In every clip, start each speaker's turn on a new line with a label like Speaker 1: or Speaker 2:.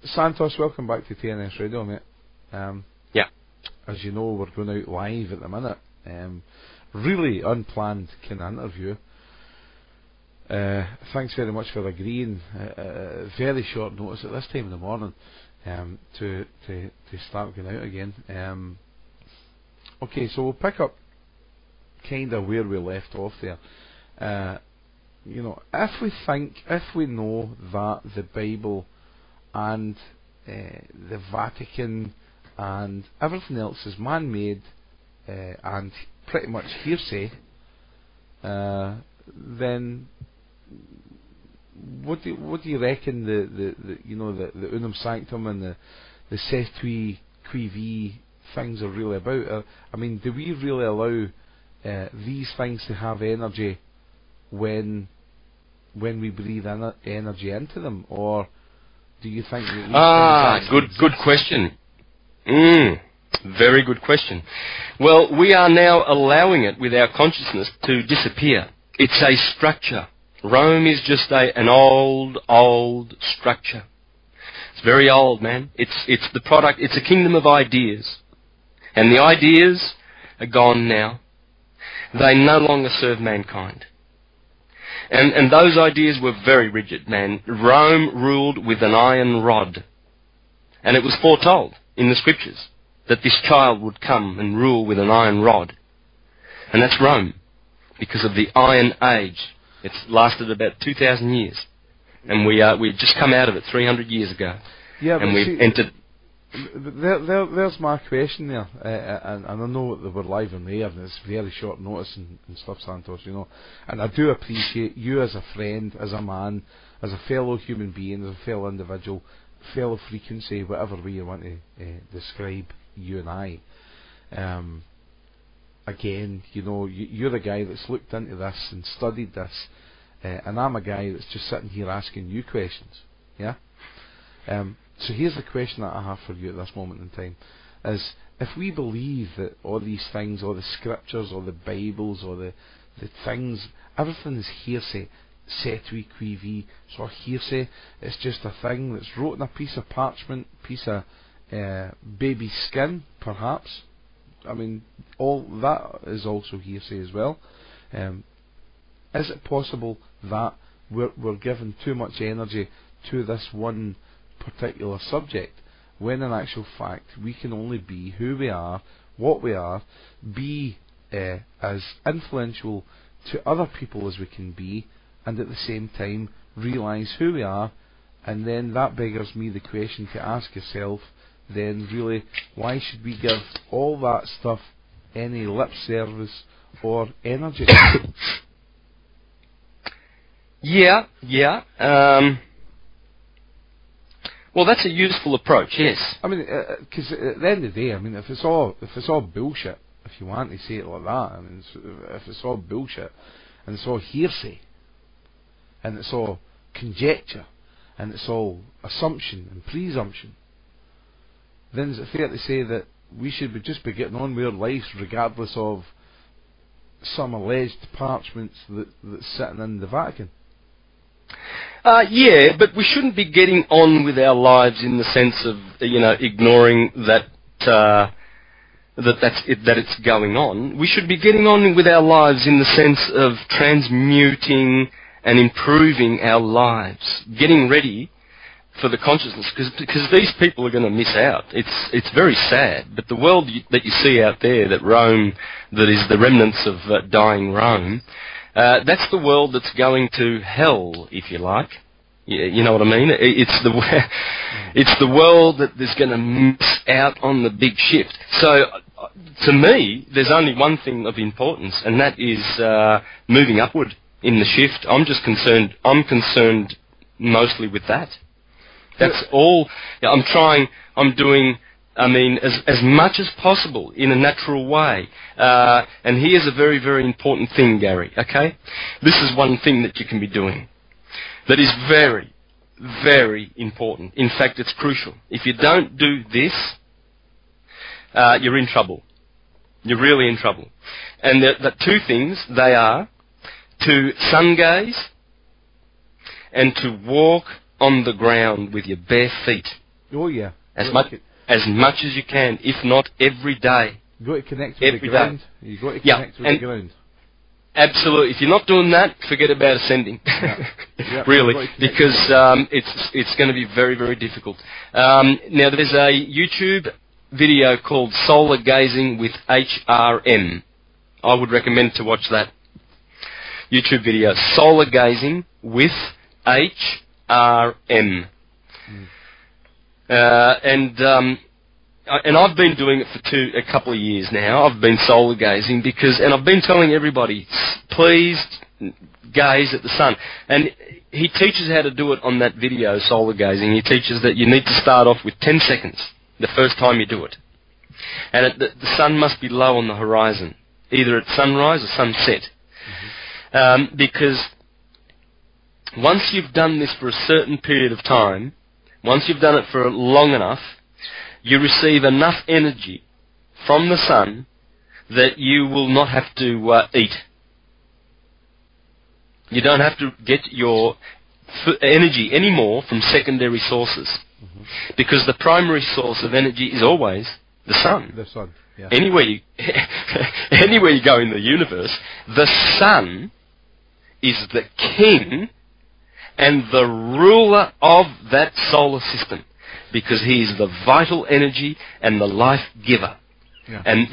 Speaker 1: Santos, welcome back to TNS Radio, mate.
Speaker 2: Yeah.
Speaker 1: As you know, we're going out live at the minute. Really unplanned kind of interview. Thanks very much for agreeing. Very short notice at this time in the morning to start going out again. Okay, so we'll pick up kind of where we left off there. If we know that the Bible and the Vatican and everything else is man-made and pretty much hearsay, then what do you reckon the unum sanctum and the se qui vi things are really about? I mean, do we really allow these things to have energy when we breathe energy into them, or do you think that
Speaker 2: good question. Very good question. Well, we are now allowing it with our consciousness to disappear. It's a structure. Rome is just an old structure. It's very old, man. It's the product. It's a kingdom of ideas, and the ideas are gone now. They no longer serve mankind. And those ideas were very rigid, man. Rome ruled with an iron rod. And it was foretold in the scriptures that this child would come and rule with an iron rod. And that's Rome, because of the Iron Age. It's lasted about 2,000 years. And we've just come out of it 300 years ago.
Speaker 1: Yeah,
Speaker 2: and we've entered...
Speaker 1: There's my question there, and I know that we're live on the air and it's very short notice and stuff, Santos, and I do appreciate you as a friend, as a man, as a fellow human being, as a fellow individual, fellow frequency, whatever way you want to describe you and I. Again, you're a guy that's looked into this and studied this, and I'm a guy that's just sitting here asking you questions, yeah? So here's the question that I have for you at this moment in time, is if we believe that all these things, all the scriptures, all the Bibles, all the things, everything is hearsay, se qui vi, so hearsay, it's just a thing that's wrote in a piece of parchment, piece of baby skin, perhaps. I mean, all that is also hearsay as well. Is it possible that we're giving too much energy to this one particular subject, when in actual fact we can only be who we are, what we are, be as influential to other people as we can be, and at the same time realise who we are? And then that beggars me the question to ask yourself, then really, why should we give all that stuff any lip service or energy?
Speaker 2: Yeah. Well, that's a useful approach, yes.
Speaker 1: I mean, because at the end of the day, I mean, if it's all bullshit, if you want to say it like that, I mean, if it's all bullshit, and it's all hearsay, and it's all conjecture, and it's all assumption and presumption, then is it fair to say that we should just be getting on with our lives regardless of some alleged parchments that's sitting in the Vatican?
Speaker 2: Yeah, but we shouldn't be getting on with our lives in the sense of, ignoring that it's going on. We should be getting on with our lives in the sense of transmuting and improving our lives, getting ready for the consciousness, because these people are going to miss out. It's very sad, but the world that you see out there, that Rome, that is the remnants of dying Rome, that's the world that's going to hell, if you like. You know what I mean? It's the world that is going to miss out on the big shift. So, to me, there's only one thing of importance, and that is moving upward in the shift. I'm concerned mostly with that. That's all. I'm doing as much as possible in a natural way. And here's a very, very important thing, Gary, okay? This is one thing that you can be doing that is very, very important. In fact, it's crucial. If you don't do this, you're in trouble. You're really in trouble. And the two things, they are to sun gaze and to walk on the ground with your bare feet.
Speaker 1: Oh yeah.
Speaker 2: As much as you can, if not every day.
Speaker 1: You got to connect with
Speaker 2: Every
Speaker 1: the ground.
Speaker 2: day.
Speaker 1: You got to
Speaker 2: Yeah,
Speaker 1: connect with
Speaker 2: and
Speaker 1: the ground.
Speaker 2: Absolutely. If you're not doing that, forget about ascending.
Speaker 1: Yeah. Yeah,
Speaker 2: Really,
Speaker 1: you've got to connect
Speaker 2: because it's going to be very, very difficult. Now, there's a YouTube video called Solar Gazing with HRM. I would recommend to watch that YouTube video, Solar Gazing with HRM. And I've been doing it for a couple of years now. I've been solar gazing and I've been telling everybody, please gaze at the sun. And he teaches how to do it on that video, solar gazing. He teaches that you need to start off with 10 seconds the first time you do it. And the sun must be low on the horizon, either at sunrise or sunset. Because once you've done this for a certain period of time, once you've done it for long enough, you receive enough energy from the sun that you will not have to eat. You don't have to get your energy anymore from secondary sources. Because the primary source of energy is always the sun.
Speaker 1: The sun, yeah.
Speaker 2: Anywhere you go in the universe, the sun is the king and the ruler of that solar system. Because he is the vital energy and the life giver. Yeah. And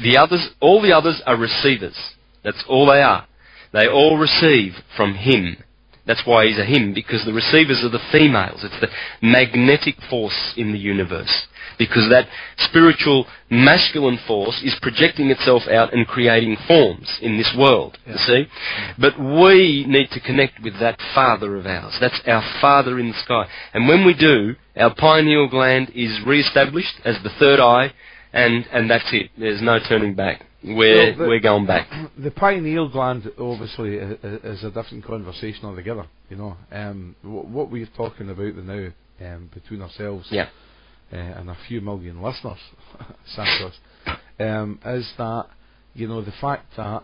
Speaker 2: all the others are receivers. That's all they are. They all receive from him. That's why he's a him, because the receivers are the females. It's the magnetic force in the universe. Because that spiritual masculine force is projecting itself out and creating forms in this world, you see? But we need to connect with that Father of ours. That's our Father in the sky. And when we do, our pineal gland is re-established as the third eye, and that's it. There's no turning back. We're going back.
Speaker 1: The pineal gland, obviously, is a different conversation altogether, you know. What we're talking about now, between ourselves... Yeah. And a few million listeners, Santos, is that, you know, the fact that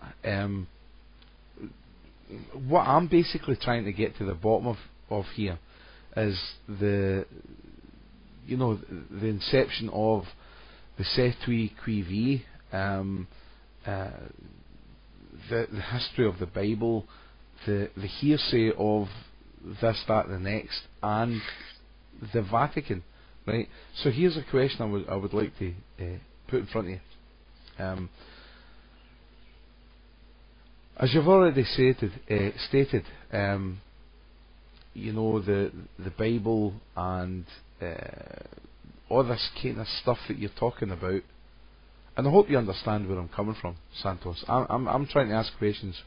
Speaker 1: what I'm basically trying to get to the bottom of here is the inception of the Setui Qui the history of the Bible, the hearsay of this, that, and the next, and the Vatican. Right. So here's a question I would like to put in front of you. As you've already stated, you know, the Bible and all this kind of stuff that you're talking about, and I hope you understand where I'm coming from, Santos. I'm trying to ask questions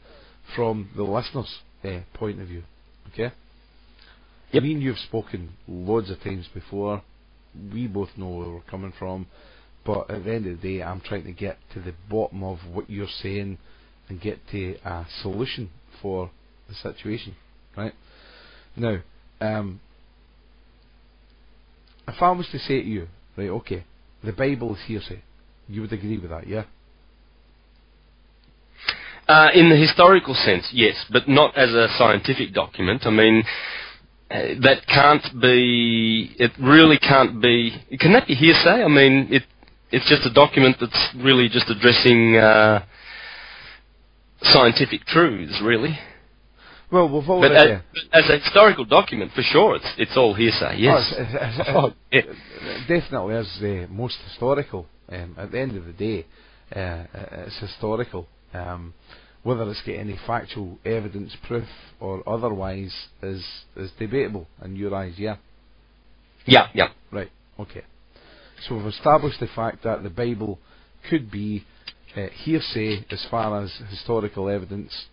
Speaker 1: from the listener's point of view. Okay. Yep. Me and you've spoken loads of times before. We both know where we're coming from, but at the end of the day, I'm trying to get to the bottom of what you're saying and get to a solution for the situation. Right now, if I was to say to you, right, okay, the Bible is hearsay, you would agree with that, yeah?
Speaker 2: In the historical sense, yes, but not as a scientific document. I mean, that can't be. It really can't be. Can that be hearsay? I mean, it's just a document that's really just addressing scientific truths, really.
Speaker 1: Well, we've already.
Speaker 2: But as a historical document, for sure, it's all hearsay. Yes,
Speaker 1: it definitely is the most historical. At the end of the day, it's historical. Whether it's got any factual evidence, proof, or otherwise is debatable in your eyes, yeah?
Speaker 2: Yeah, yeah.
Speaker 1: Right, okay. So we've established the fact that the Bible could be hearsay as far as historical evidence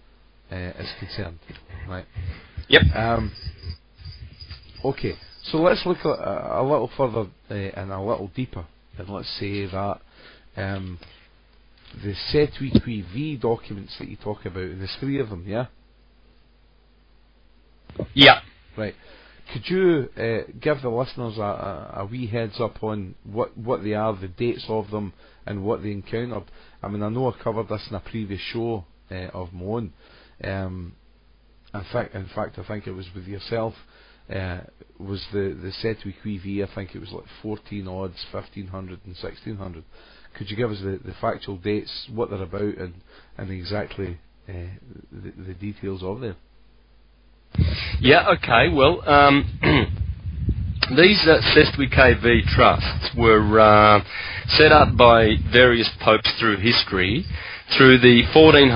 Speaker 1: is concerned, right?
Speaker 2: Yep.
Speaker 1: Okay, so let's look a little further and a little deeper, and let's say that the Setui Qui documents that you talk about, there's 3 of them, yeah?
Speaker 2: Yeah.
Speaker 1: Right. Could you give the listeners a wee heads up on what they are, the dates of them, and what they encountered? I mean, I know I covered this in a previous show of my own. In fact, I think it was with yourself was the Setui Qui Vi. I think it was like 14 odds, 1500 and 1600. Could you give us the factual dates, what they're about, and exactly the details of them?
Speaker 2: Yeah, okay, well, these Setui KV trusts were set up by various popes through history, through the 1400